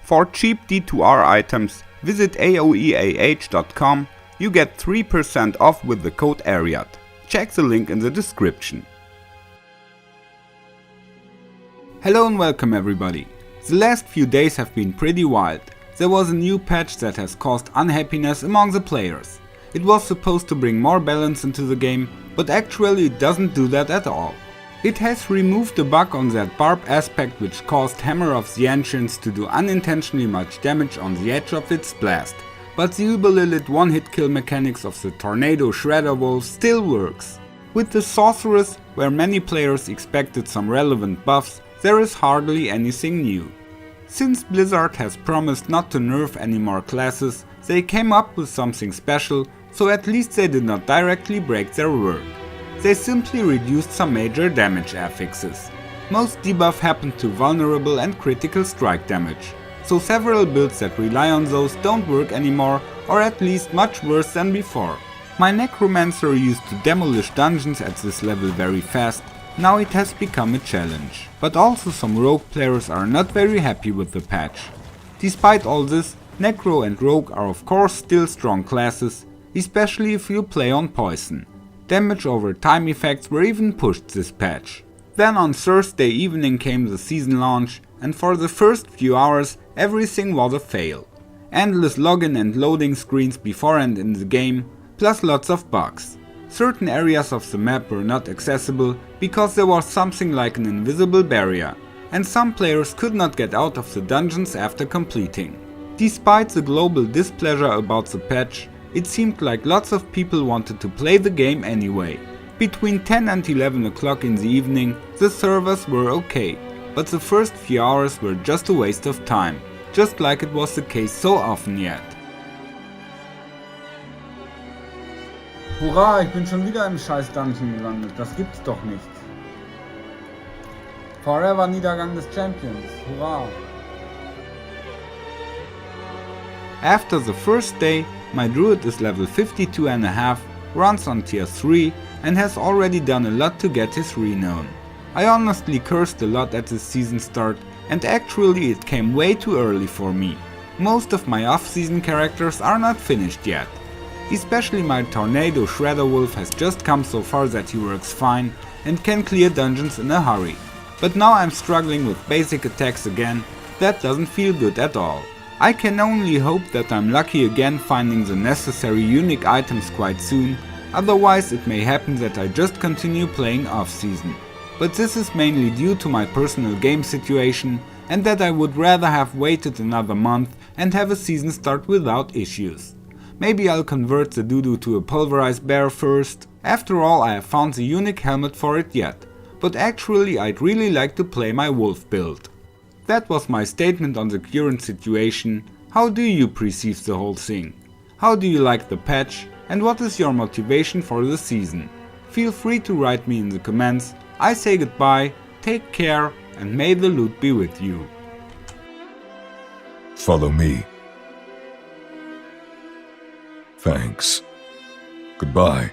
For cheap D2R items, visit aoeah.com. You get 3% off with the code ARIAT. Check the link in the description. Hello and welcome everybody. The last few days have been pretty wild. There was a new patch that has caused unhappiness among the players. It was supposed to bring more balance into the game, but actually it doesn't do that at all. It has removed the bug on that barb aspect which caused Hammer of the Ancients to do unintentionally much damage on the edge of its blast, but the uber-lilith one-hit kill mechanics of the Tornado Shredder Wolf still works. With the Sorceress, where many players expected some relevant buffs, there is hardly anything new. Since Blizzard has promised not to nerf any more classes, they came up with something special, so at least they did not directly break their word. They simply reduced some major damage affixes. Most debuff happened to vulnerable and critical strike damage, so several builds that rely on those don't work anymore, or at least much worse than before. My Necromancer used to demolish dungeons at this level very fast, now it has become a challenge. But also some rogue players are not very happy with the patch. Despite all this, Necro and Rogue are of course still strong classes, especially if you play on Poison. Damage over time effects were even pushed this patch. Then on Thursday evening came the season launch, and for the first few hours everything was a fail. Endless login and loading screens before and in the game, plus lots of bugs. Certain areas of the map were not accessible because there was something like an invisible barrier, and some players could not get out of the dungeons after completing. Despite the global displeasure about the patch, it seemed like lots of people wanted to play the game anyway. Between 10 and 11 o'clock in the evening, the servers were okay, but the first few hours were just a waste of time, just like it was the case so often yet. Hurra, ich bin schon wieder im scheiß Dungeon gelandet, das gibt's doch nicht. Forever Niedergang des Champions, hurra. After the first day, my druid is level 52.5, runs on tier 3 and has already done a lot to get his renown. I honestly cursed a lot at the season start, and actually it came way too early for me. Most of my off-season characters are not finished yet. Especially my Tornado Shredder Wolf has just come so far that he works fine and can clear dungeons in a hurry. But now I'm struggling with basic attacks again, that doesn't feel good at all. I can only hope that I'm lucky again finding the necessary unique items quite soon, otherwise it may happen that I just continue playing off-season. But this is mainly due to my personal game situation, and that I would rather have waited another month and have a season start without issues. Maybe I'll convert the Dudu to a pulverized bear first. After all, I have found the unique helmet for it yet, but actually I'd really like to play my wolf build. That was my statement on the current situation. How do you perceive the whole thing? How do you like the patch, and what is your motivation for the season? Feel free to write me in the comments. I say goodbye, take care, and may the loot be with you. Follow me. Thanks. Goodbye.